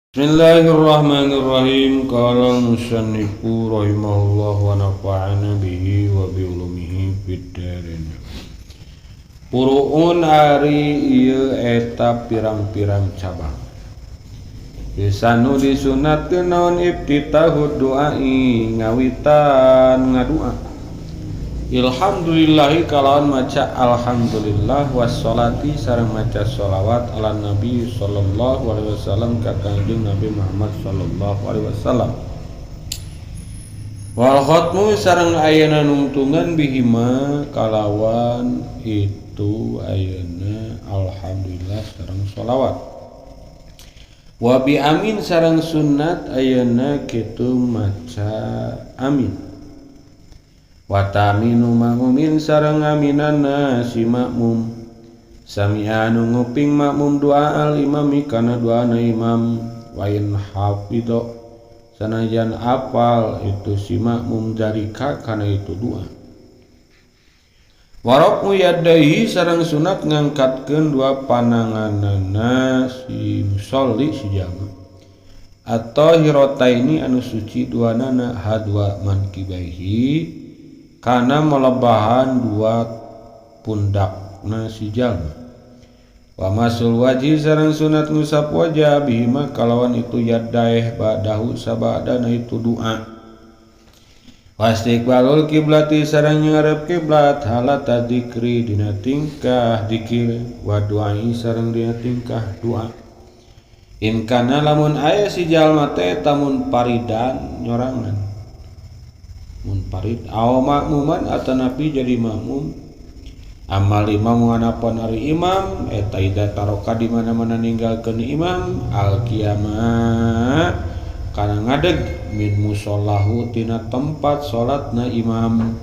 Bismillahirrahmanirrahim. Qala al-musannifu rahimahullah wa nafa'ana bihi wa bi ulumihi fid dharain. Puruun ari ieu eta pirang-pirang cabang. Disanu disunatkeun naon iftitahud du'ai ngawitan ngadua. Ilhamdulillahi kalawan maca alhamdulillah wassalati sareng maca sholawat ala nabi sallallahu alaihi wasallam ka Kangjeng Nabi Muhammad sallallahu alaihi wasallam. Wal khatmu sareng ayeuna nungtungan bihima kalawan itu ayeuna alhamdulillah sareng sholawat. Wa bi amin sareng sunnat ayeuna kitu maca amin. Wa taminu makmumin sareng aminanna si makmum sami'a anu nguping makmum doa al imami kana doana imam wa in hafidho sanajan apal itu si makmum jarika kana itu doa. Waraqmu yadaihi sareng sunat ngangkatkeun dua pananganna si musolli si jama atau hirotaini anu suci duanana hadwa mankibaihi kana melebahan dua pundakna si jalma. Wa masul wajhi sareng sunat ngusap wajah bihima kalawan itu yadaeh ba'dahu sabadana itu doa. Wastiqbalul kiblati sareng ngarep kiblat halata dzikri dina tingkah dzikir wa duai sareng dina tingkah doa. In kana lamun aya si jalma teh tamun paridan nyorangan mun parid aw makmuman atanapi jadi makmum amal imam nganapan ari imam eta ida taroka di mana-mana ninggalkeun imam al qiyamah kana ngadeg min musallahu tina tempat salatna imam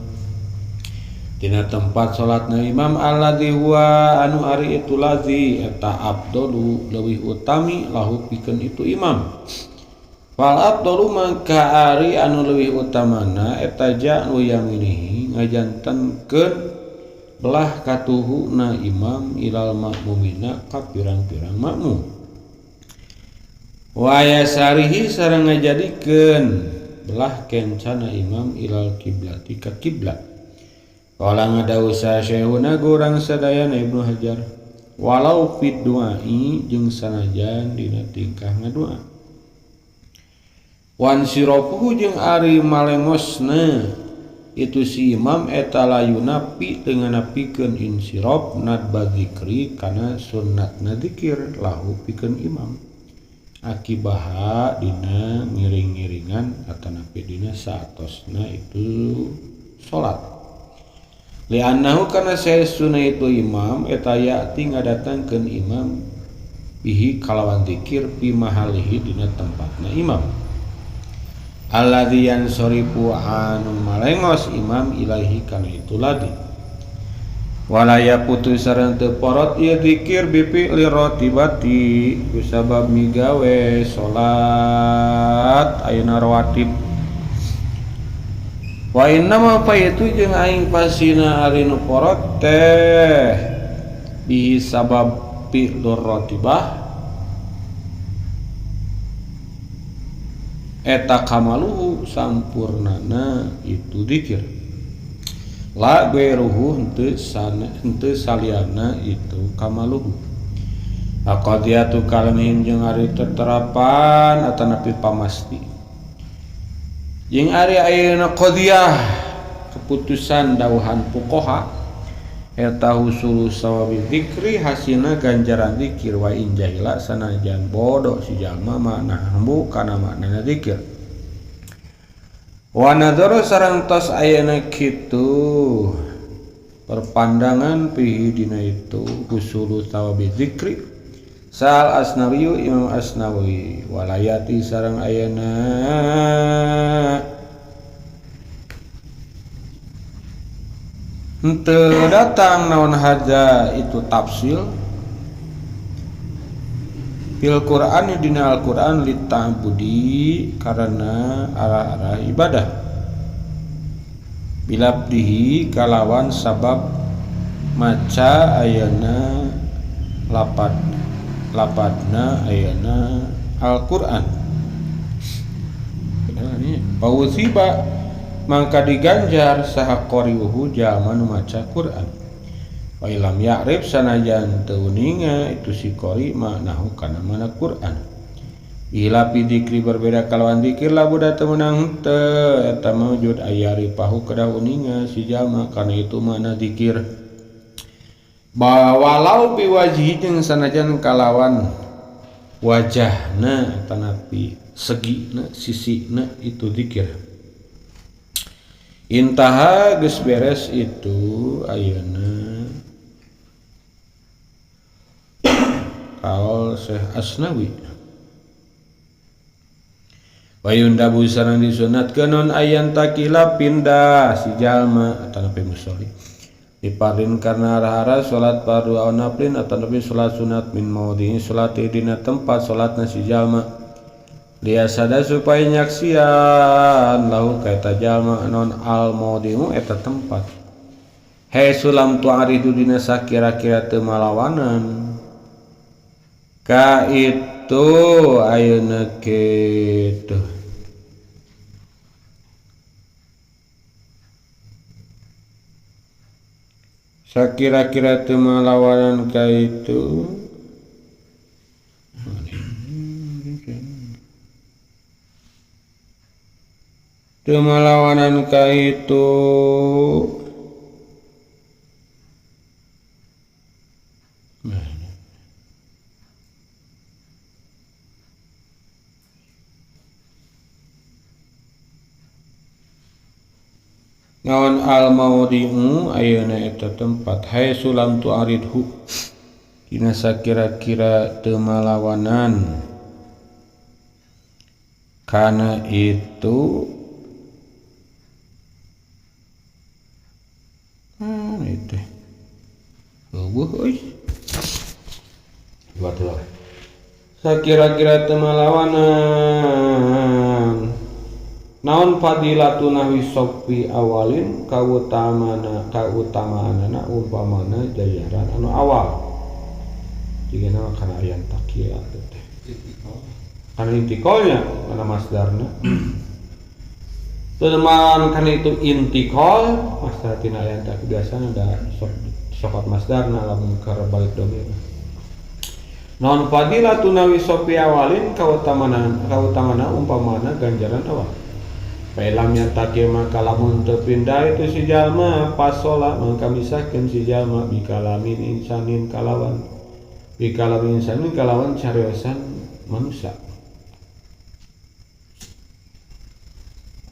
alladzi huwa anu ari itu lazi eta afdalu leuwih utami lahu pikeun itu imam. Wal abdalu mangka ari anu leuwih utamana eta ja'nu yaminihi ngajantenkeun belah katuhuna imam ilal makmumina ka pirang-pirang makmum. Wa yasarihi sareng ngajadikeun belah kencana imam ilal kiblati ka kiblat. Qala ngadawu sasyehuna gurang sadayana Ibnu Hajar walau fid duai jeung sanajan dina tingkah ngadoa. Wan siropuhu jeung ari malengosna itu si imam eta layuna pi teu nganapikeun insirop nadba dzikri kana sunnatna dzikir lahu pikeun imam akibaha dina ngiring-ngiringan atanapi dina saatosna itu salat li'annahu kana saestuna itu imam eta ya'ti ngadatangkeun imam bihi kalawan dzikir pi mahalihi dina tempatna imam alladzi yansarifu anu malengos imam ilahi kana itu ladi walaya putus sareng teu porot ieu zikir bipi li ratibati kusabab migawe salat ayeuna rawatib wa inna ma faitu jeung aing pasina ari nu porot teh bihi sabab fi ratibah eta kamaluhu sampurnana itu dzikir la gairuhu henteu saliyana itu kamaluhu aqadiyatu kalamihin jeung ari teterapan atanapi pamasti jeung ari ayeuna qadiyah keputusan dawuhan fuqaha eta husulu sawabi dzikri hasilna ganjaran dzikir wa in jahila sanajan bodoh si jalma maknahu kana maknana dzikir wa nadzara sareng tos ayeuna kitu perpandangan pihi dina itu husulu sawabi dzikri sal asnawi imam asnawi walayati sareng ayeuna henteu datang naon haja itu tafsil fil Qur'an dina Al-Qur'an lita'budi karena arah-arah ibadah bilabdihi kalawan sabab maca ayeuna lapadna ayeuna Al-Qur'an. Pausiba mangka diganjar saha qari'uhu jalma nu maca Qur'an. Wa ilam ya'rif sanajan teu ninga itu si qari maknahu kana mana Qur'an. Ila dzikri berbeda kalawan dzikir labuda teu meunang teu eta mawjud ayari pahu kada uninga si jalma kana itu mana dzikir. Walau biwajhi jeung sanajan kalawan wajahna eta napi segina sisina itu dzikir. Intaha geus beres itu ayeuna kaul Syekh Asnawi. Wayunda busana disunatkeun non ayan takila pindah si jalma atawa nepi musolli. Diparin karena arah-arah salat fardu aw naflin atawa nepi salat sunat min maudhi'i salati dina tempat salatna si jalma. Dia sada supaya nyaksian lahu kaita jalma non al maudhi'u eta tempat. He sulam tu'aridu dina sakira-kira teu malawanan. Ka itu ayeuna kitu. Sakira-kira teu malawanan ka itu teu malawanan ka itu naon al maudhi'u ayeuna eta tempat hai sulam tu'aridhu dina sakira-kira teu malawanan kana itu itu eueuh euy buatlah sakira-kira teu malawanan naon fadilatu nahwi sofi awalin kautamaanana umpamana jajaran anu awal jigana kana ayan takila teh kana intiqalnya kana masdarna teman kana itu intiqal masdar tina ayan tak biasana ada sokot masdarna lamun keur balik domir naon fadilatu nahwi sofi awalin kautamana umpamana ganjaran awal. Pelam yang takil maka lamun terpindah itu si jalma pasola maka misahkeun si jalma bikalamin insanin kalawan cariosan manusia.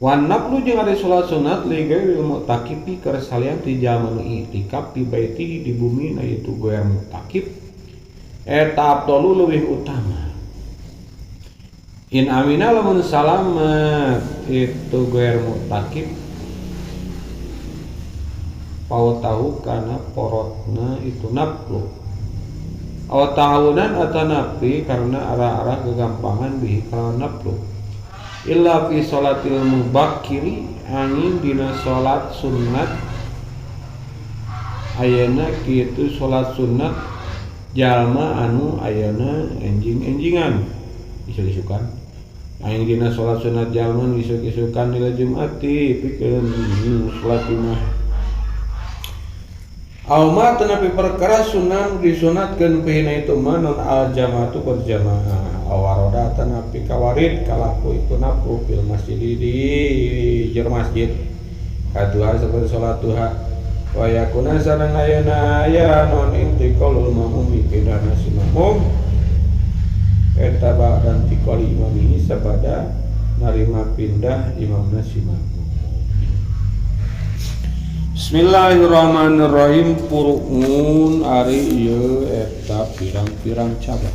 Wan naflu jeung ari salat sunat li gairil mu'takifi keur salian ti jalma nu i'tikaf di baiti di bumi na itu goer mu'takif eta afdalu leuwih utama. In amina lamun salamat itu goer mu'takif pau tahu kana porotna itu naflu aw tahunan atau nafi karena arah-arah kegampangan bihi kalawan naflu illa fi sholatil mubakkiri angin dina sholat sunat ayeuna kitu sholat sunat jalma anu ayeuna enjing-enjingan isuk-isukan aing dina salat sunat jalma isuk-isukan dina Jumati pikeun salat Jumat auma tenapi perkara sunan disunatkeun pihina itu manon al jamaatu berjamaah awaroda tenapi kawarid kalaku itu naflu fil masjid di jero masjid kaduha seperti salat duha wa yakuna sareng ayeuna aya non intiqalul mamum pindahna si mamum eta ba'dan tiqali imamihi sabada narima pindah imamna si makmum. Bismillahirrahmanirrahim. Purun ari ieu eta pirang-pirang cabang.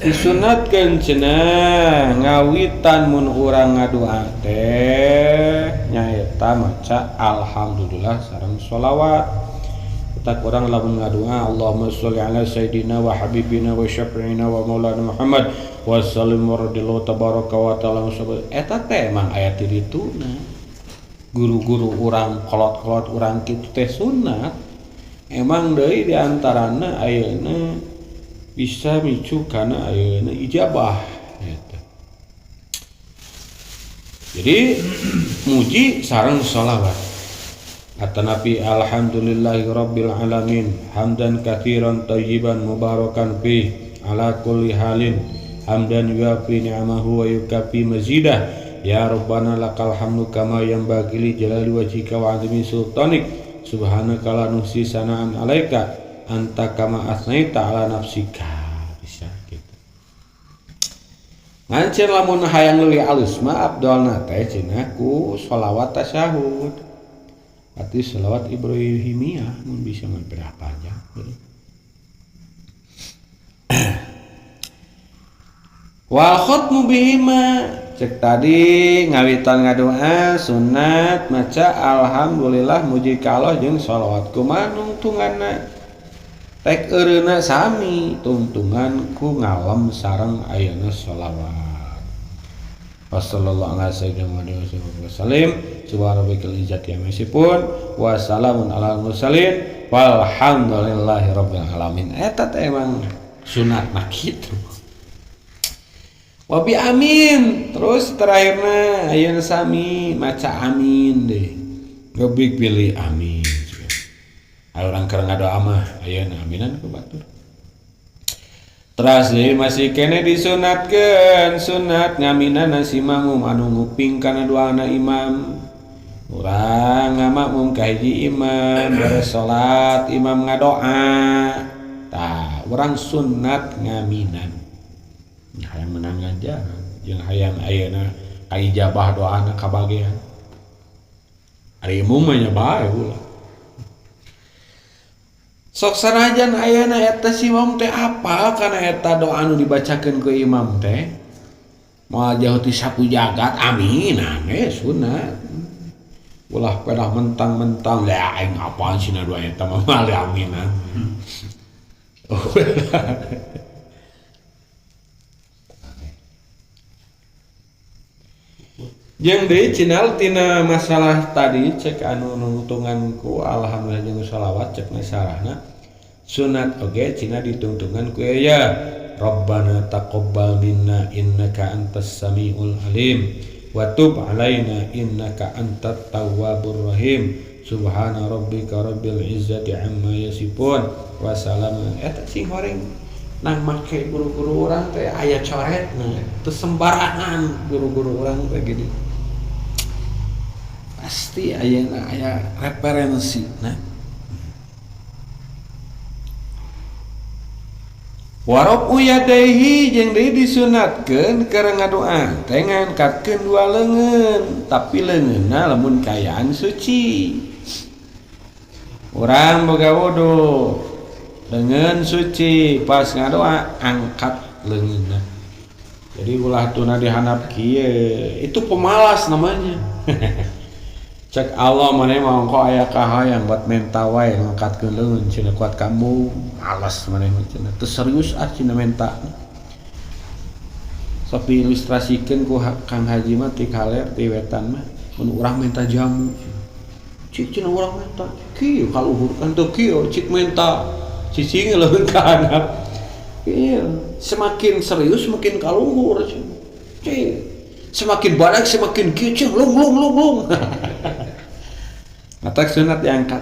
Disunatkeun cenah ngawitan mun urang ngadoa teh nyaeta maca alhamdulillah sareng sholawat. Tak orang lamun ngadoa Allahumma sholli ala sayyidina wa habibina wa syafi'ina wa maulana Muhammad wa sallim wa radillahu tabaraka wa ta'ala eta teh emang aya ti dituna guru-guru urang kolot-kolot urang kitu teh sunat emang deui di antarana ayeuna bisa micu kana ayeuna ijabah eta. Jadi muji sareng sholawat. Atanapi alhamdulillahi rabbil alamin hamdan katsiran thayyiban mubarakan fi ala kulli halin hamdan yuafi ni'amahu wa yukafi mazidah ya rabbana lakal hamdu kama yanbaghi li jalali wajhika wa 'azimi sultanik subhanaka la nuhsi sana'an 'alaika anta kama asnaita 'ala nafsika. Bisa gitu. Ngancen lamun hayang leuwih alus mah abdolna teh cenah ku sholawat tasyahud. Arti sholawat Ibrahimiyah mun bisa mah berapa aja. Wal khutmu bihima cek tadi ngawitan ngadoa sunat maca alhamdulillah muji ka Allah jeung sholawat kumaha nungtunganna tek eureuna sami tungtungan ku ngalem sareng ayeuna sholawat. Wassallallahu ala sayyidina Muhammad wa sallam subhanarabbikal izzati amma yasifun wa salamun alal mursalin walhamdulillahi rabbil alamin. Eta teh emang sunat mah kitu. Wa bi amin terus terakhirna ayeuna sami maca amin deh. Gebik pilih amin. Aya urang keur ngadoa mah ayeuna aminan ku batur. Teras masih kene disunatkeun sunat ngaminana si makmum anu nguping kana doana imam. Urang ngamakmum ka hiji imam beres salat imam ngadoa. Tah urang sunat ngaminan. Hayang menang ganjaran jeung hayang ayeuna kaijabah doana kabagean. Ari imum mah nya bae ulah. Sok sanajan ayeuna eta si imam teh apal kana eta doa anu dibacakeun ku imam teh moal jauh ti sapu jagat aminan sunat. Ulah pedah mentang-mentang lah aing apaan sina doa eta mah mali aminan. Jeung deui cinal tina masalah tadi cek anu nungtungan ku alhamdulillah jeung sholawat cek sarahna sunat oge cina ditungtungan ku ya Rabbana taqabbal minna innaka antas samiul alim wa tub alaina innaka antat tawwabur rahim subhana rabbika rabbil izzati amma yasifun wa salamun. Eta sing horeng nang make guru-guru urang teh aya coretna teu sembarangan guru-guru urang teh gini. Pasti ayeuna aya referensi nah. Warafu yadaihi jeung deui disunatkeun keur ngadoa teh ngangkatkeun dua leungeun tapi leungeunna lamun kayaan suci. Urang boga wudu leungeun suci pas ngadoa angkat leungeunna. Jadi ulah tuna dihandap kieu itu pemalas namanya. Cek Allah maneh mah engko aya kahayang buat menta wae ngangkatkeun leungeun cenah kuat kamu malas maneh cenah teu serius cenah menta. Sapi ilustrasikeun ku Kang Haji mah ti kaler ti wetan mah mun urang menta jamu. Cik cenah urang menta kieu kaluhur kan teu kieu cik menta cicing leungeun ka handap. Iya, semakin serius semakin kaluhur cenah. Cik semakin badak semakin kieu cenah lung. Atak sunat diangkat.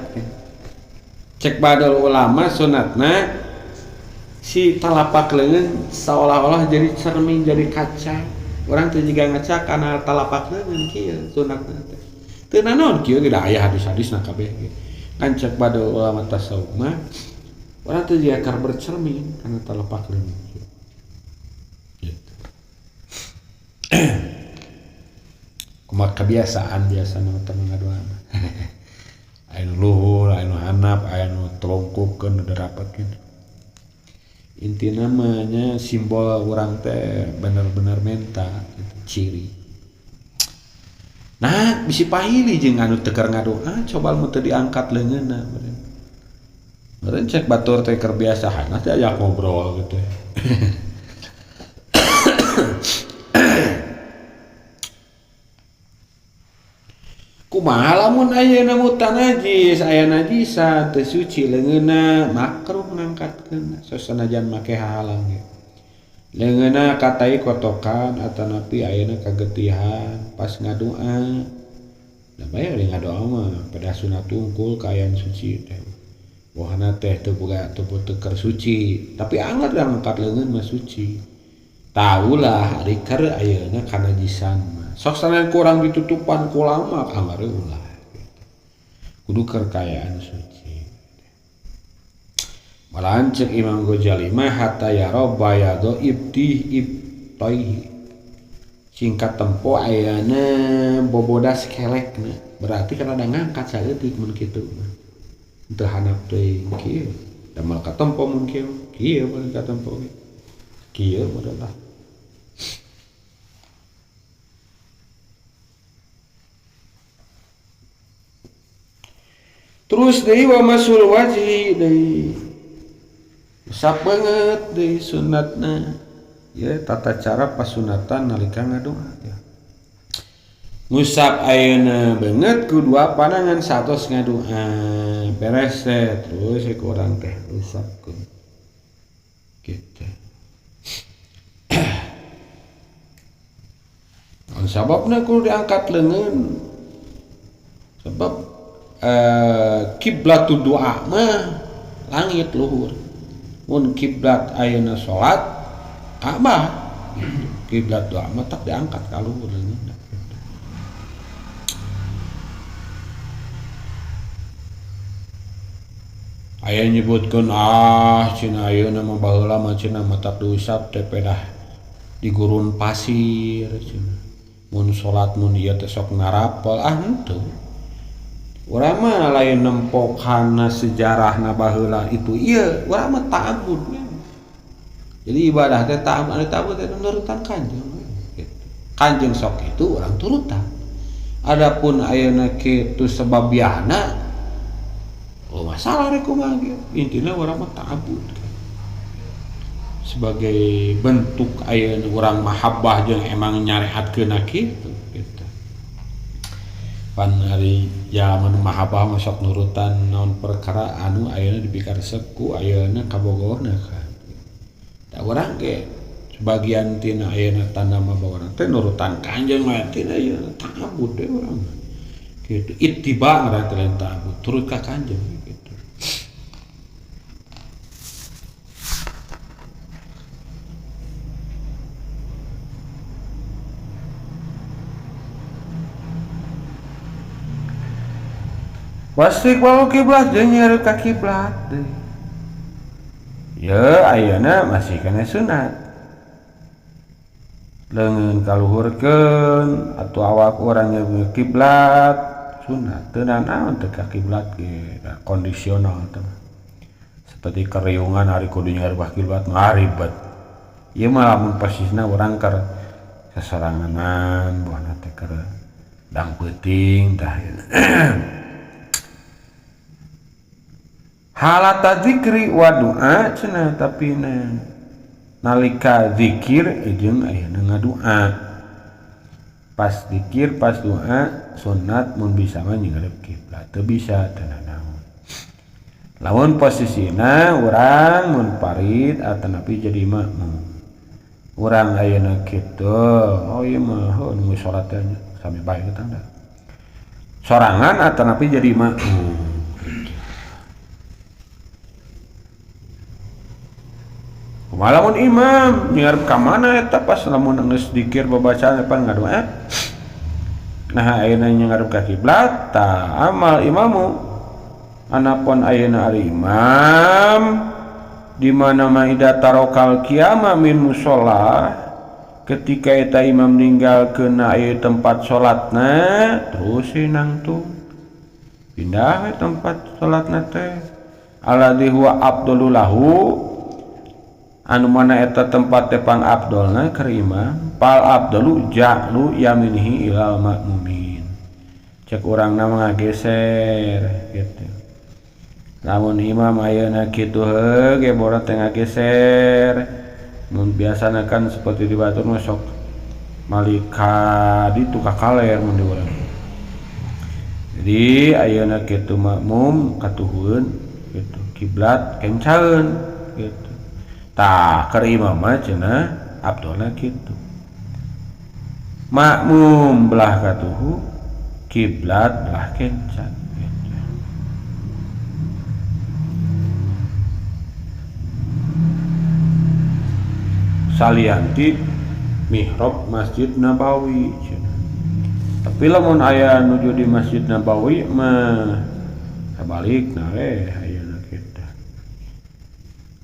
Cek badal ulama sunatna si talapak leungeun seolah-olah jadi cermin jadi kaca. Urang teh jiga ngaca kana talapak leungeun kieu sunatna teh. Teu naon kieu tidak aya hadis-hadisna kabeh. Kan cek badal ulama tasawuf mah urang teh jiga keur bercermin kana talapak leungeun. Gitu. Kumaha kebiasaan biasa nama teman ngadoa. Anu luhur, anu handap, anu telungkupkeun nu dirapatkeun. Intina mah nya simbol urang teh bener-bener menta gitu, ciri. Nah, bisi pahili jeung anu teu keur ngadoa coba mun teu diangkat leungeunna beureun. Beureun cek batur teh keur biasaan teh aya ngobrol gitu. Ku kumaha lamun ayeuna mutan najis aya najisa teu suci leungeunna makruh ngangkatkeun sasanajan make halang ge leungeunna katai kotokan atanapi ayeuna kagetihan pas ngadoa da bae ari ngadoa mah pada sunat tungkul kaayaan suci teh wahana teh teu boga teu keur suci tapi anggar ngangkat leungeun mah suci taulah ari keur ayeuna kanajisan mah sok sanes kurang ditutupan ku lama anggar ulah kudu keur kaayaan suci malahan ceuk Imam Ghazali mah hatta yara bayado ibtih singkat tempo ayeuna bobodas kelekna berarti kana da ngangkat saeutik mun kitu mah teu handap teuing kieu da mal katempo mun kieu mun katempo kieu mah. Terus deui wa masul wajhi deui usap banget deui sunatna ya tata cara pasunatan nalika ngadoa ya ngusap ayeuna banget kedua panangan satos ngadoa beres teh terus ku urang teh usapkeun kitu sababna kudu diangkat leungeun sebab kiblatud doa mah langit luhur mun kiblat ayeuna salat Ka'bah kiblat doa mah tak diangkat ka luhur aya nyebutkeun cenah ayeuna mah baheula mah cenah mah tak diusap teh pedah di gurun pasir cenah mun salat mun ieu teh sok narapel henteu urang mah lain nempok kana sejarahna baheula itu ieu urang mah ta'abbud jadi ibadah teh ta'abbud teh nurutan kanjeng gitu. Kanjeng sok itu urang turutan adapun ayeuna kitu sababiahna oh masalah rek kumaha gitu intina urang mah ta'abbud sebagai bentuk ayeuna urang mahabbah jeung emang nyareatkeun kitu gitu pan hari zaman mahabbah masuk nurutan naon perkara anu ayeuna dipikaresep ku ayeuna kabogorna kan da urang ge sebagian tina ayeuna tanda mabawarna teh nurutan kanjeng mah tina ayeuna ta'abbud we urang kitu ittiba ngaran teh lain ta'abbud turut ka kanjeng kitu Wastiqbalu kiblat jeung nyeureut ka kiblat deui. Ya ayeuna masih kana sunat. Leungeun kaluhurkeun atuh awak urang nyeureut kiblat sunat. Teu naon teu ka kiblat ge kondisional teh. Seperti keriungan ari kudu nyeureut ka kiblat mah ribet. Ieu mah lamun pasisna urang keur sasoranganan buahna teh keur dang peuting tah halata zikri wa doa cenah tapi nalika zikir jeung ayeuna ngadoa pas zikir pas doa sunat mun bisa mah nyeureut kiblat teu bisa teu naon lamun posisina urang mun parit atanapi jadi makmum urang ayeuna kitu oh ieu mah nu salat teh sami bae tanda sorangan atanapi jadi makmum malamun imam ngarep ka mana eta pas lamun geus dikir babacaan apa ngadoa nah ayeuna ngarep ka kiblat ta amal imamu anapun ayeuna ari imam di mana ma ida tarokal qiyama min musholla ketika eta imam ninggalkeun aya tempat salatna terus nangtung pindah we tempat salatna teh alladzi huwa afdalul lahu anu mana eta tempat tepang abdolna keur imam pal abdalu ja'lu yaminihi ilal makmumin cek urangna ngageser gitu lamun imam ayeuna kitu heuge borat teh ngageser mun biasana kan seperti di batur masuk malika ditu ka kaler mun di urang Jadi ayeuna kitu makmum katuhun gitu kiblat kencaeun gitu tah keur imam mah cenah abdolna kitu makmum belah katuhu kiblat belah kenca gitu. Salianti mihrab Masjid Nabawi cenah. Tapi lamun aya nuju di Masjid Nabawi mah sabalikna we ayeuna kitu.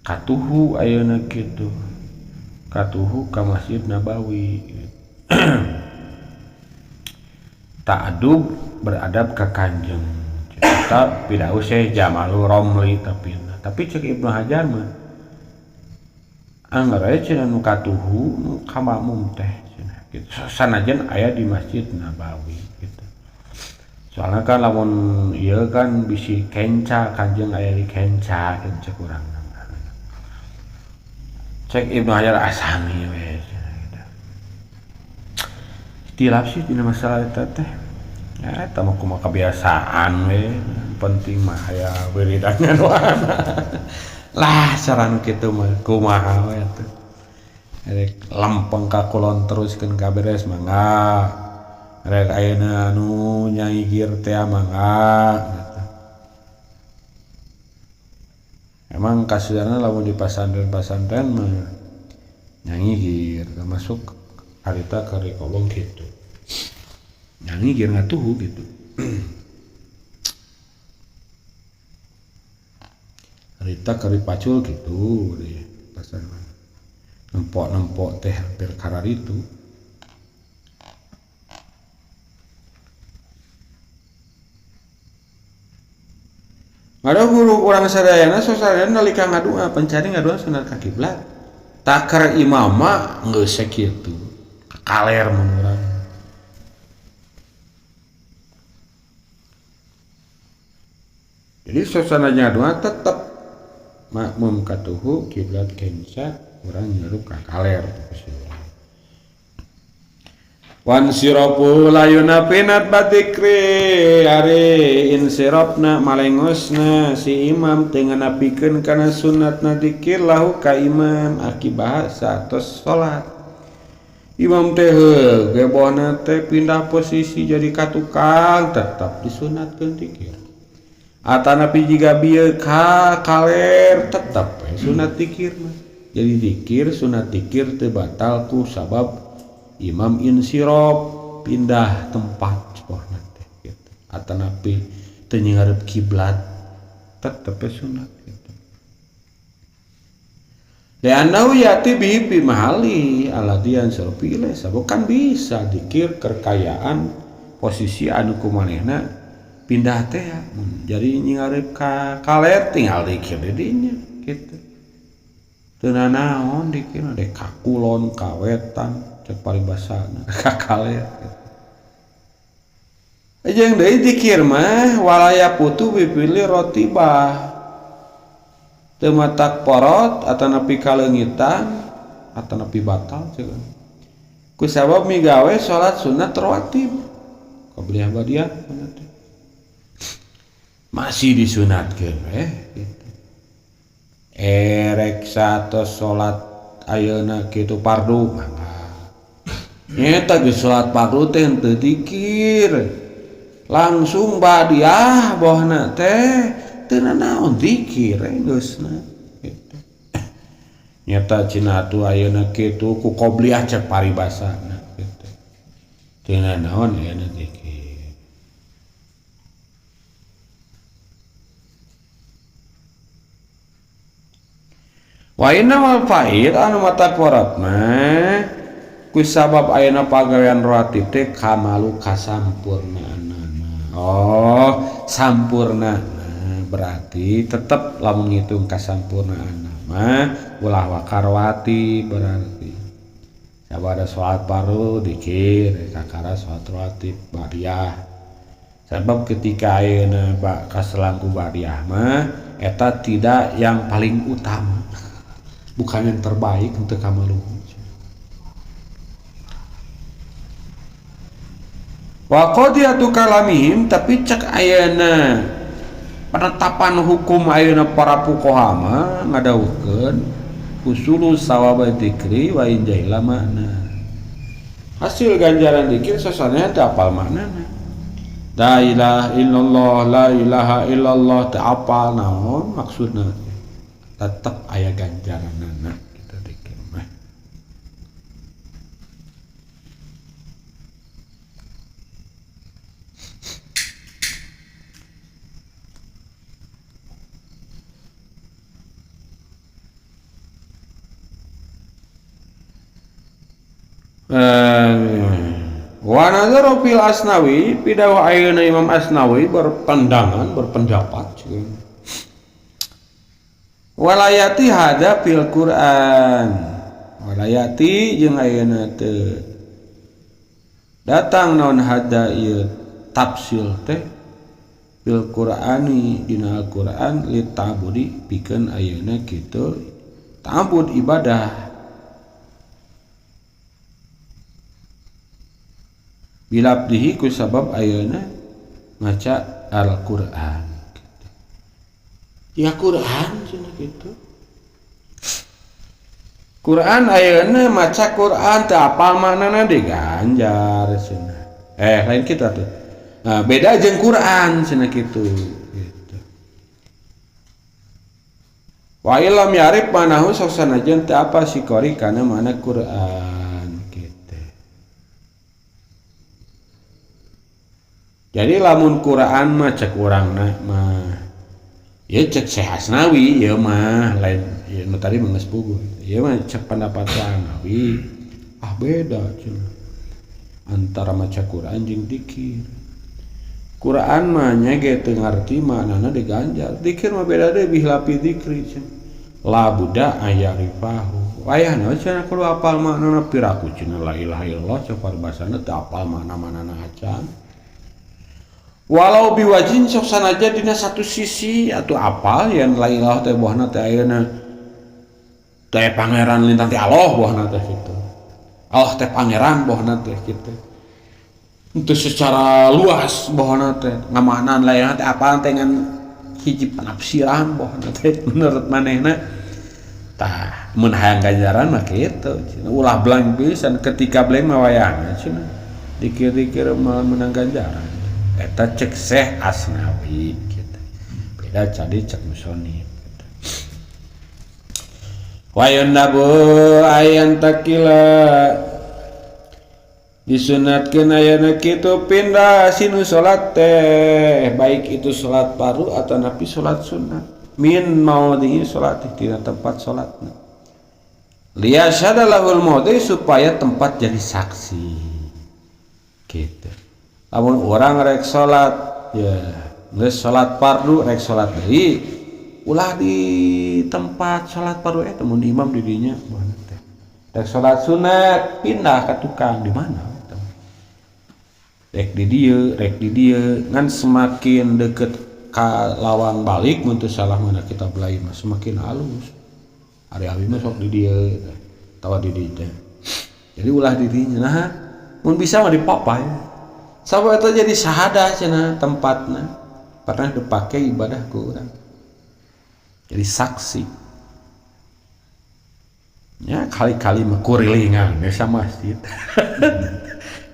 Katuhu ayeuna kitu. Katuhu ka Masjid Nabawi. Ta'adub beradab ka Kanjeng. Kita tidak usah Jamalul Romli tapi cek Ibnu Hajar mah anggar aya cenah nu katuhu nu ka makmum teh. Gitu. Sanajan aya di Masjid Nabawi gitu. Soalnya kan lamun ieu kan bisi kenca Kanjeng aya di kenca cek urang. Cek Ibnu Hajar asami we gitu. Tilap sih dina masalah eta teh. Ya eta mah kumaha kebiasaan we, penting mah aya wiridannya doang. Lah cara nu kitu mah kumaha we atuh. Rek lempeng ka kulon teruskeun ka beres mangga rek ayeuna anu nyaigir teh mangga gitu. Emang kasidana lamun di pasantren mah nyangigir termasuk harita kari kolong gitu nyangigir ngatuhu gitu. Harita kari pacul gitu di pasantren nempok teh hampir karar itu. Ada guru orang sadayana sosadayana nalika ngadua pencari ngadua sunat ka kiblat. Takar imama geus sakitu. Kaler mun urang. Jadi suasana ngadua tetep makmum katuhu kiblat kenca urang nyarup ka kaler. Wan sirapu layuna pinat batikri ari insirapna malengosna si imam teu nganapikeun kana sunatna zikir lahu ka imam akibah satos salat. Imam teh gebona teh pindah posisi jadi katukang tetap disunatkeun zikir. Atanapi jiga bieu ka kaler tetap sunat zikir mah. Jadi zikir sunat zikir teu batal ku sabab imam insirop pindah tempat cepurna teh gitu. Atanapi teu ngarep kiblat tetep sunat gitu. Lianau yati bihi bi mahali aladian sarpile sabab kan bisa zikir kerkayaan posisi anu kumanehna pindah teh jadi ngarep ka kaler tinggal zikir di dinya gitu. Teu naon dikir dek kakulon kawetan cek paribasana kakale jeung deui zikir mah walaya putu bipilih rotibah teu matak porot atanapi kaleungitan atanapi batal ceun ku sabab migawe salat sunat rawatib qabliyah badiah masih disunatkeun gitu. Erek satos salat ayeuna kitu fardu nyata geus salat fardu teh teu zikir langsung badiah bohna teh teu naon zikir geusna gitu. Nyata cenah atuh ayeuna kitu ku qobliyah cek paribasana gitu. Teu naon ayeuna zikir. Wa inna mal fa'id anu mata qorat mah ku sabab ayeuna pagawean rawatib teh kamalu kasampurnaanna. Oh, sampurna. Berarti tetep lamun ngitung kasampurnaanna mah ulah wakarwati berarti. Sabada salat fardu dikir kakara salat rawatib badiah. Sebab ketika ayeuna kaselangku badiah mah eta tidak yang paling utama. Bukan yang terbaik untuk kamalu. Wa qadiyatu kalamihim tapi cek ayeuna penetapan hukum ayeuna para fuqaha mah ngadawukeun usulu sawaba dzikri wa in jahila makna. Hasil ganjaran dzikir sasana teu apal maknana. La ilaha illallah, la ilaha illallah teu apal naon maksudna. Tetep aya ganjaranana kita dzikir mah. Wa nadharu fil Asnawi pidawa ayeuna Imam Asnawi berpendapat walayati hada fil Quran walayati jeung ayeuna teu datang naon hada ieu tafsil teh fil Qur'ani dina Al-Qur'an litabudi pikeun ayeuna kitu ta'abbud ibadah bilabdihi ku sabab ayeuna maca Al-Qur'an. Ya Qur'an cenah kitu. Qur'an ayeuna maca Qur'an teu apal maknana diganjar cenah. Lain kita tuh. Nah, beda jeung Qur'an cenah kitu. Gitu. Wa illam yarif manahu sanajan teu apa si qori kana mana Qur'an. Jadi lamun Quran mah cek urangna mah ya cek Syekh Asnawi ya mah lain ya tadi geus puguh ya mah cek pendapat Asnawi beda cenah antara maca Quran jeung dzikir. Quran mah nya ge teu ngarti maknana diganjar, dzikir mah beda deui bihlapi dzikri cenah la buda ayarifahu wayahna cenah kudu apal maknana piraku cenah la ilaha illallah cek paribasana teu apal makna-maknana acan. Walau biwajin sok sanaja dina satu sisi atau apal yang la ilaha teh bohna teh ayeuna teh pangeran lintang ti Allah bohna teh kitu. Allah teh pangeran bohna teh kitu. Itu secara luas bohna teh ngamaknaan la ilaha teh apal teh ngan hiji penafsiran bohna teh menurut manehna. Tah mun hayang ganjaran mah kitu cenah ulah blang pisan ketika blang mah wayahna cenah. Dikir-dikir mah menang ganjaran. Eta cek Syekh Asnawi gitu. Beda cadi cek musonif gitu. Wa yundabu ayan takila disunatkeun ayeuna kitu pindah sinu salat teh baik itu salat fardu atau napi salat sunat min maudhi salat di tempat salatna liyasyada lahul maudhi supaya tempat jadi saksi gitu. Lamun orang rek salat ya geus salat fardu rek salat deui ulah di tempat salat fardu eta mun imam di dinya moal teh rek salat sunat pindah ka tukang di mana eta rek di dieu ngan semakin deket ka lawang balik mun teu salah mana kita belain mah semakin halus ari abi mah sok di dieu tawa di dieu jadi ulah di dinya nah mun bisa mah dipapai. Sabab itu jadi syahadah cenah tempatna pernah dipakai ibadah ku urang. Jadi saksi. Ya kali-kali mah kurilingan desa masjid.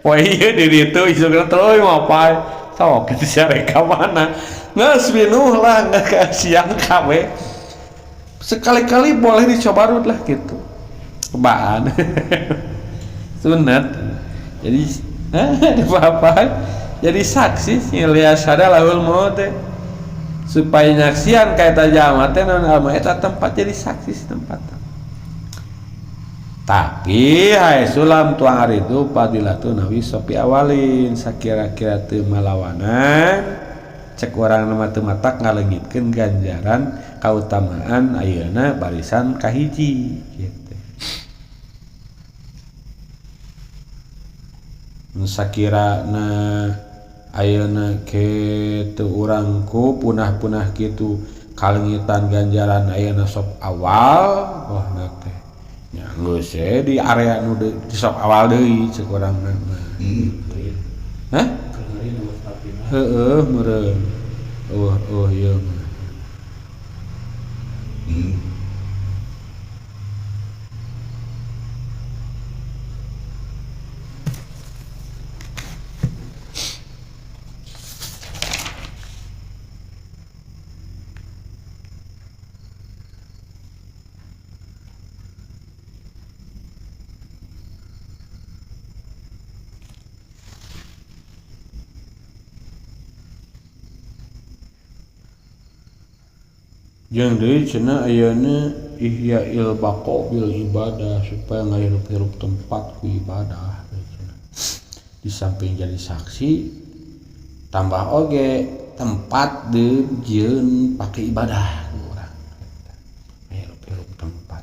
Wah ieu di ditu isukna teuy mapai. Sok kitu sare ka mana. Geus binuh lah geus ka siang kawe. Sekali-kali boleh dicobarut lah gitu. Cobaan. Sunat. Jadi apa jadi saksi lias ada lahul maut supaya nyaksian kaita jamaah teh naon alma eta tempat jadi saksi tempat. Tapi hai sulam tuang hari itu fadilatun nawi sopi awalin sakira-kira teu malawanan cek urang nama teu matak ngaleungitkeun ganjaran kautamaan ayeuna barisan kahiji gitu. Sakira na ayeuna kitu urangku punah-punah kitu kalengitan ganjaran ayeuna sop awal bohna teh nya geus di area nu di sop awal deui cek urang mah. Hah? Heeh meureun. Oh ieu mah. Jeung deui cenah ayeuna ihya'il baqa bil ibadah supaya ngahirup-hirup tempat ku ibadah cenah. Di samping jadi saksi tambah oge tempat jeung pake ibadah ku urang. Ngahirup-hirup tempat.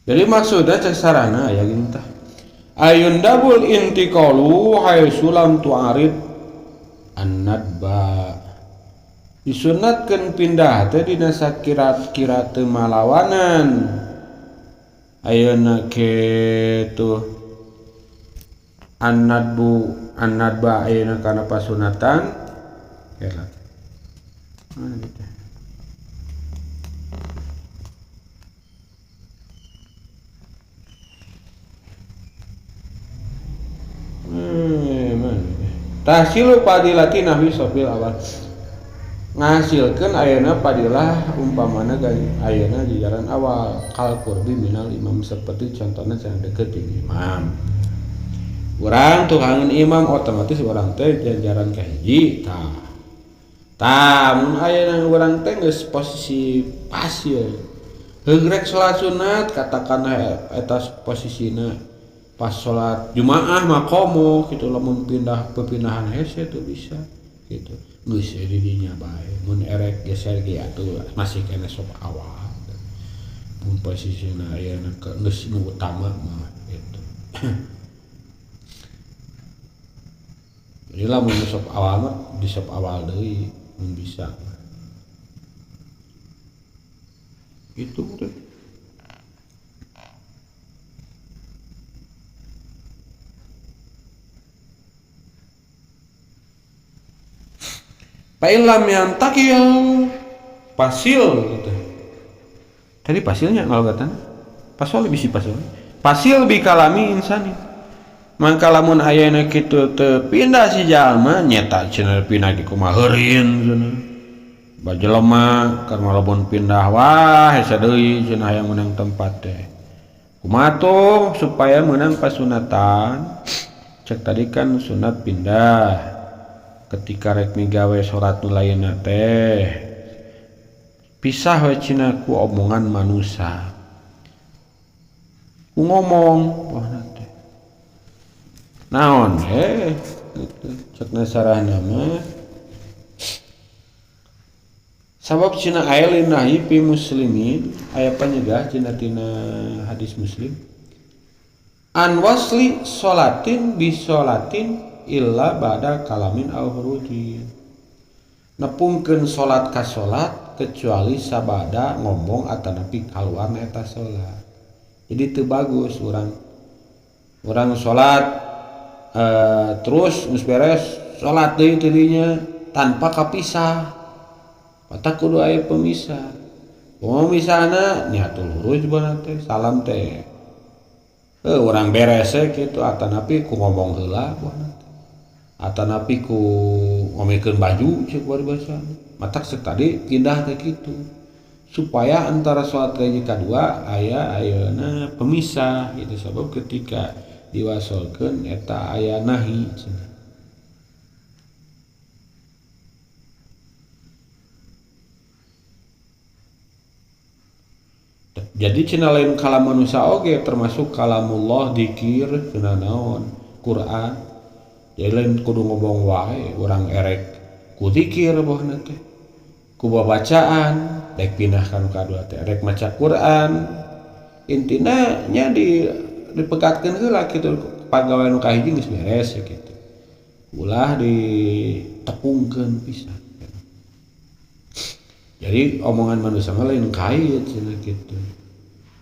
Jadi maksudnya cek sarana aya gini tah. Ayun dabul intiqalu haitsu lam tu'arid an-nadba. Disunatkeun pindah teh dina sakira-kira teu malawanan. Ayeuna kitu an-nadba ayeuna kana pasunatan kela. Mana gitu. Tahsilu padilati nahwi sobil awal ngahasilkeun ayeuna padilah umpamana ayeuna di jalan awal kal qurbi minal imam seperti contohna cenah deukeut jeung imam. Urang tukangin imam otomatis urang teh jajaran ka hiji tah mun ayeuna urang teh geus posisi pas ye heurek salat sunat katakanlah eta posisina pas sholat Jumaah makomo gitu lamun pepindahan hese tuh bisa gitu geus di dinya bae mun erek geser ge atuh masih kena sok awal mun posisina ayeuna geus nu utama mah gitu. Jadi lamun sok awal mah di sok awal deui mun bisa itu udah. Pa'ilam yang takil pasil gitu. Tadi pasilnya kalau kata pasal bisi pasil bi kalami insani. Mangka lamun ayeuna kitu teu pindah si jalma nyeta cenah pindah di kumaha heureun cenah. Bajelema keur lamun pindah wah hese deui cenah hayang meunang tempat teh. Kumaha tuh supaya meunang pasunatan? Cek tadi kan sunat pindah. Ketika rek migawe sholat nu lainna teh pisah we cenah ku omongan manusia ku ngomong wah teh naon gitu cekna sarahna mah sabab cenah aya linahi fi muslimin aya panyegah cenah tina hadis Muslim an wasli sholatin bi sholatin illa ba'da kalamin aw hurujin nepungkeun salat ka salat kecuali sabada ngomong atanapi kaluar eta salat. Jadi teu bagus urang salat terus geus beres salat deui tidinya tanpa kapisah. Mata kudu aya pemisah. Pemisahna niatul huruj beunang teh salam teh. Urang beres kitu atanapi ku ngomong heula beunang atanapi ku ngomekeun baju cek bari basa matak cek tadi pindah teh kitu supaya antara salat kaji kadua ayeuna pemisah gitu sebab ketika diwasolkeun eta aya nahi cenah. Jadi cenah lain kalam manusia oge termasuk kalamullah dzikir cenah naon Quran. Jadi lain kudu ngomong wae urang erek ku zikir bohna teh ku bacaan rek pindah ka kadua teh rek maca Quran intina nya dipegatkeun heula kitu pagawean nu kahiji geus beres kitu ulah ditepungkeun pisan. Jadi omongan manusia mah lain kait cenah kitu.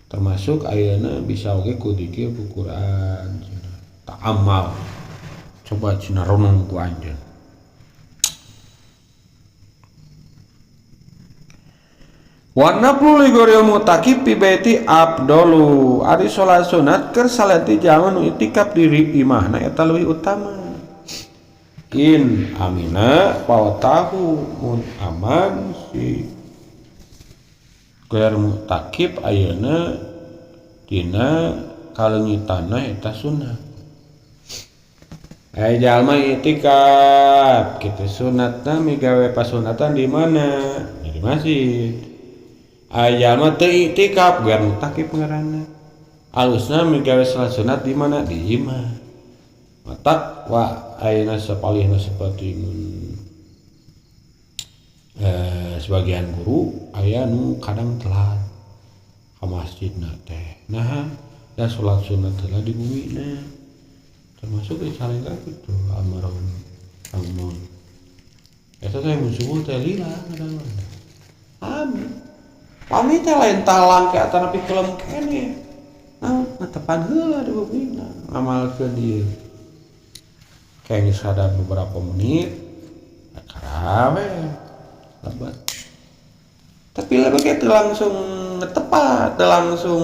Termasuk ayeuna bisa oge ku dikir ku Quran cenah. Ta'amal. Coba cenah renung ku anjeun. Wa naflu li ghairil mutakib fi baiti afdalu. Ari salat sunat keur salati jalma nu itikaf diri imahna eta leuwih utama. In amina pawatahu mun aman si ghair mutakib ayeuna dina kaleungitanna eta sunat. Jalma itikaf kitu sunatna migawe pasunatan di mana? Di masjid. Jalma teu itikaf ghair mutakib ngaranna. Alusna migawe salat sunat di mana? Di imah. Mata wa ayeuna sapalihna seperti sebagian guru aya nu kadang telat ka masjidna teh. Nah, da salat sunat telah di bumina. Termasuk di salengka kitu almarhum Kang Mun. Eta teh mun subuh teh lila ngaranna. Amin. Pami teh lain talang ke atana pikelem kene. Nah, ngatepan heula di bumina ngamalkeun dieu. Kayak sadar beberapa menit, karame, lebat. Tapi lebih kayak langsung ngetepat, langsung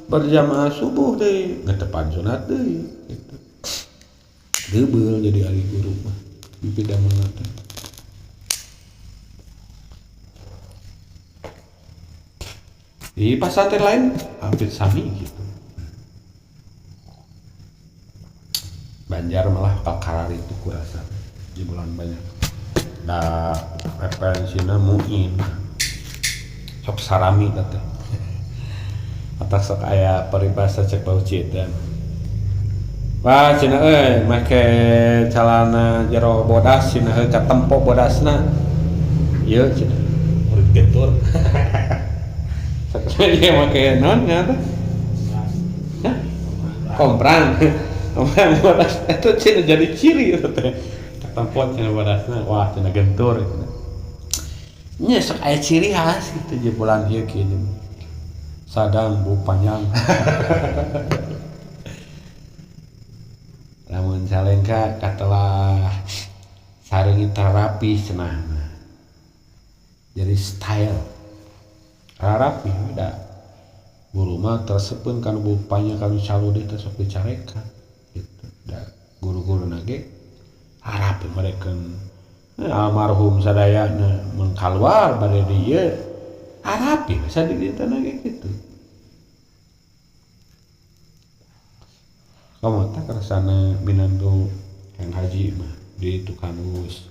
berjamaah subuh deh, ngetepan sunat deh. Gitu. Gebel jadi ahli guru mah, mimpi dah mengata. Di pesantren lain hampir sami gitu. Banjar malah kalkarar itu kurasa di bulan banyak. Nah, referensinya muin, sok sarami teh. Atas sok aya peribahasa cek bau cidan. Wah, cina make calana jero bodas cina katempo bodasna. Ieu cina urip getur. Sakali dia make naon nya teh? Hah? Komprang. Orang bodas itu cina jadi ciri itu teh. Ketempot cina bodasna, wah cina gentur itu. Nya sok aya ciri khas gitu je bulan ieu kieu. Sadang bu panjang. Lamun salengka katelah sareungita rapi cenahna. Jadi style. Rapi da. Guru mah tersepeun kana bu panjang kanu caludeh teh sok dicarekan. Gitu. Da guru-guru nage harap mereka almarhum sadayana mengkaluar bade dieu harap bisa di tanah kayak gitu. Kamu tak kersana binantu Kang Haji mah di tukang us.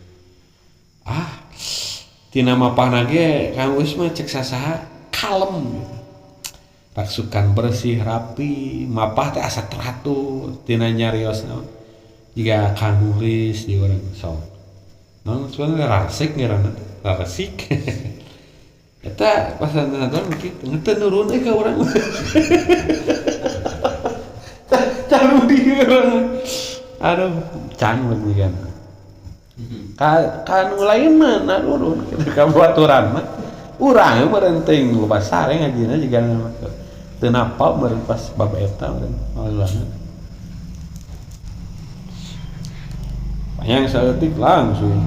Tina mapahna ge Kang Us mah cek sasaha kalem gitu. Raksukan bersih rapi, mapah teh asa teratur, tina nyarios naon. Jika Kang Muris di urang sok. Naon sebenarnya rasik ngaranna, rasik. Eta pasana naon kitu, ngeuteun nurun ka urang. Calu di urang. Aduh, can beungeun. Ka nu lain mah nurun kitu ka baturan mah. Urang merenting loba sare ngajina jiga teu napal meureun pas bab eta meureun maulana. Yang saeutik langsung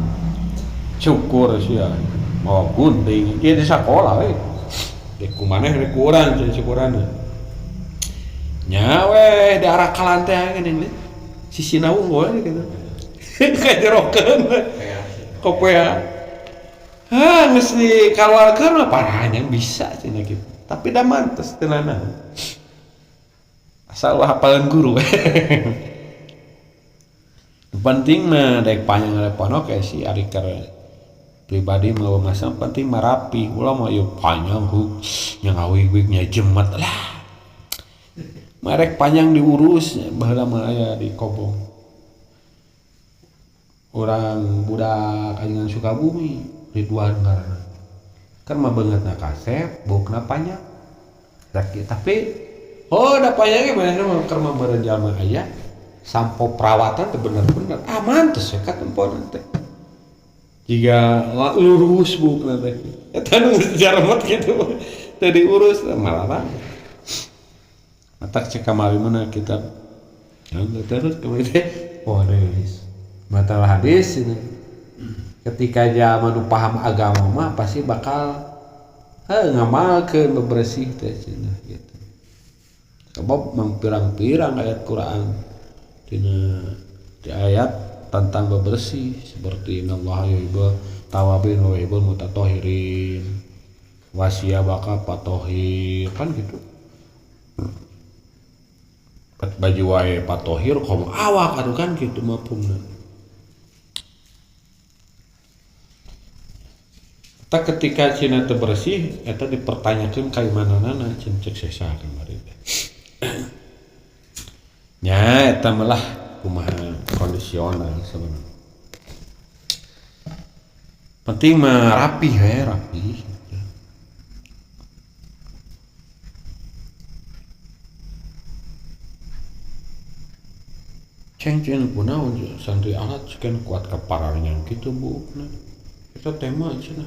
syukur sia mau gunting ieu di sakola we. Dek kumaneh rek urang cenah syukuranna. Nya we di arah kalantean geuning sisina unggul kitu. Kajerokeun kopea. Geus dikaluarkeun mah parahnya bisa cenah kitu. Tapi da mantes teu naon. Asal hafalan guru. Penting mah daek panjang teleponok ya si ari keur pribadi mah masa penting mah rapi. Ulah mah ieu panjang huk nya ngawig-wig nya jemet lah. Marek panjang diurus baheula mah aya di Kobong. Urang budak ajengan Sukabumi Ridwan ngaranna. Kan mah beungeutna kasep, bukna panjang. Tapi da panjangnya bener mah keur mah beureun jalma aya. Sampo perawatan teh bener-bener aman teh ka tempona teh. jika lurus buk nanti eta nu jarmat gitu teu diurus malah matak cek kamari mana kitab terus kemudian hadis masalah hadis ini ketika zaman paham agama mah pasti bakal ngamalkeun bebersih teh cenah gitu sebab mangpirang-pirang ayat Quran dina di ayat tentang bebersih seperti innallaha yuhibbul tawwabin wa yuhibbul mutatahhirin wasiyabaka patohir kan gitu baju wae patohir komo awak atuh kan gitu mapungna tak ketika cina teu bersih eta dipertanyakeun ka imananana cek sesa kamari nya eta melah kumaha kondisional sebenarnya penting mah rapi we rapi ceng-ceng kunaon santri alat sekian kuat kapararnya gitu bu nah kita tema cina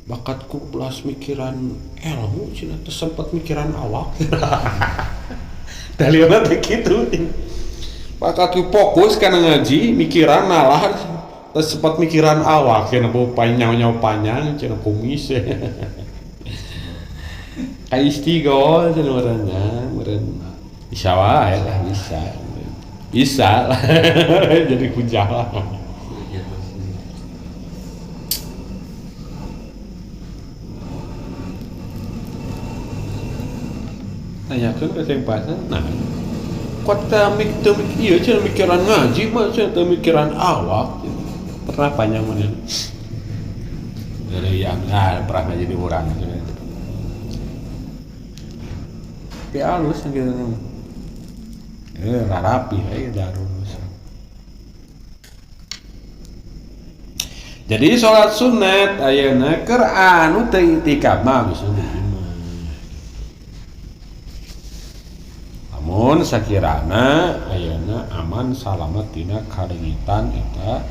bakatku belas mikiran ilmu cina tersempat mikiran awak dari mana gitu bakatku fokus karena ngaji mikiran nalar tersempat mikiran awak kena bau panjang panjang cina kumis kayak istighol cina orangnya bisa wae lah bisa lah jadi kujalah tanyakan ke yang pasang nah kota iya cina mikiran ngaji mah cina mikiran awak pernah panjang mana dari yang pernah ngaji di orang tapi halus gitu rapi darus. Jadi sholat sunat ayeuna keur anu teu itikaf mah bisa diimah. Lamun sakirana ayeuna aman salamet tina karengitan eta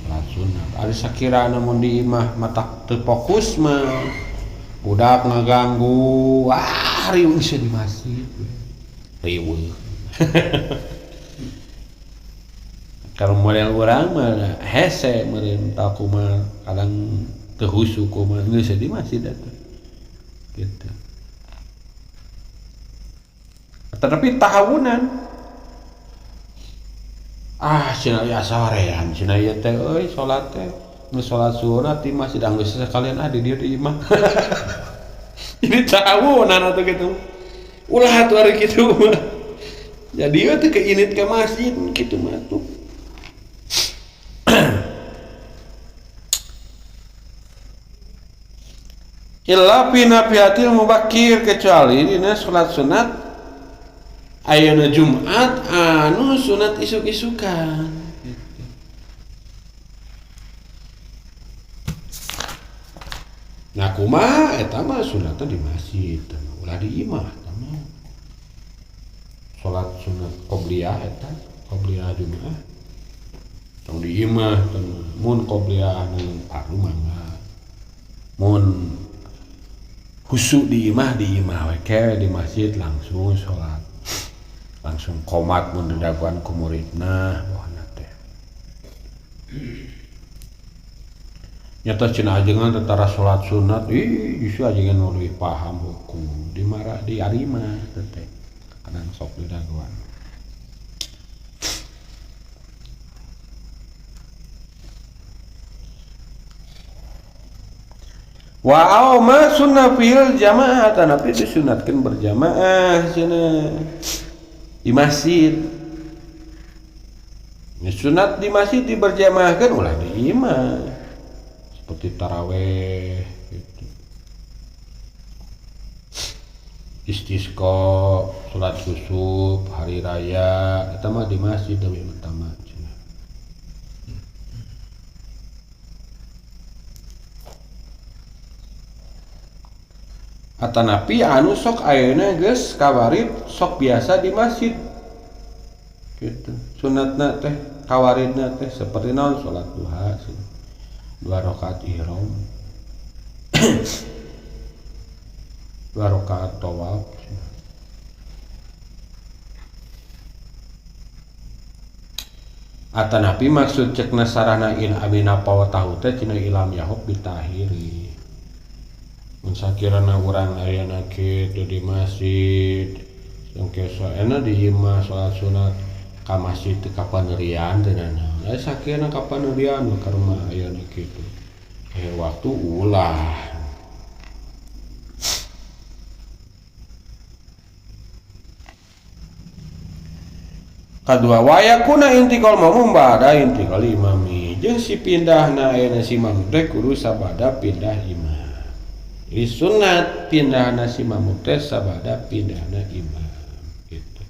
sholat sunat. Ari sakirana mun diimah matak teu fokus mah budak ngaganggu riweuh bisa di masjid. Riweuh. Kalau model orang mah hese meureun tah kumaha kadang teu husu kumaha geus di masjid atuh gitu. Tetapi tahawunan cenah aya sarean cenah ieu teh euy salat teh nu salat sunat di masjid geus sekalian di dieu di imah. Ini tahawunan atuh gitu. Ulah atuh ari kitu mah. Jadi itu keinit ke masjid gitu mah tuh. Illa fi nafiatil mubakir kecuali dina salat sunat ayeuna Jumat anu sunat isuk-isukan gitu. Nah kumaha eta mah sunatna di masjid ulah di imah sholat sunat qobliyah eta qobliyah Jumaah tong di imah mun qobliyah nu fardu mangga mun husu di imah we ke di masjid langsung sholat langsung qomat mun didaguan ku muridna bohana teh nyata cenah ajengan tentara sholat sunat justru ajengan nu leuwih paham hukum dimarah di arima teh kadang sok didaguan. Wa ma sunnah fil jamaah tanapi disunatkeun berjamaah cenah di masjid. Sunat di masjid diberjamaahkeun ulah di imah. Seperti tarawih gitu. Istisqa, salat kusuf, hari raya, eta mah di masjid lebih utama. Atanapi anu sok ayeuna geus kawarid sok biasa di masjid. Gitu. Sunatna teh kawaridna teh seperti naon salat duha. 2 rakaat ihram 2 rakaat tawaf. Atanapi maksud cekna sarana in amina pawa tahu teh cina ilam yahok bitahiri. Mun sakirana urang ayana kitu di masjid sangkesa ena di imah salat sunat ka masjid teu kapanerian teh naon. Aya sakirana kapanerian ka rumah ayana kitu. Waktu ulah. Kadua wayakuna intikal mamum bada intikal imami jeung si pindahna ayeuna si mamum teh kudu sabada pindah imam. Jadi sunat pindahna si mamum teh sabada pindahna imam gitu.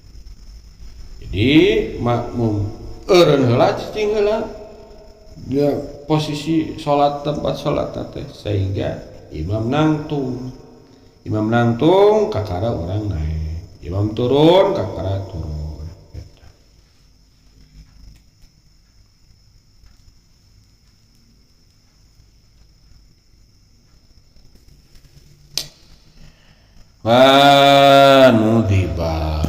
Jadi makmum eureun heula cicing heula dia posisi salat tempat salat teh sehingga imam nangtung. Imam nangtung kakara urang naik. Imam turun kakara turun. Nudiba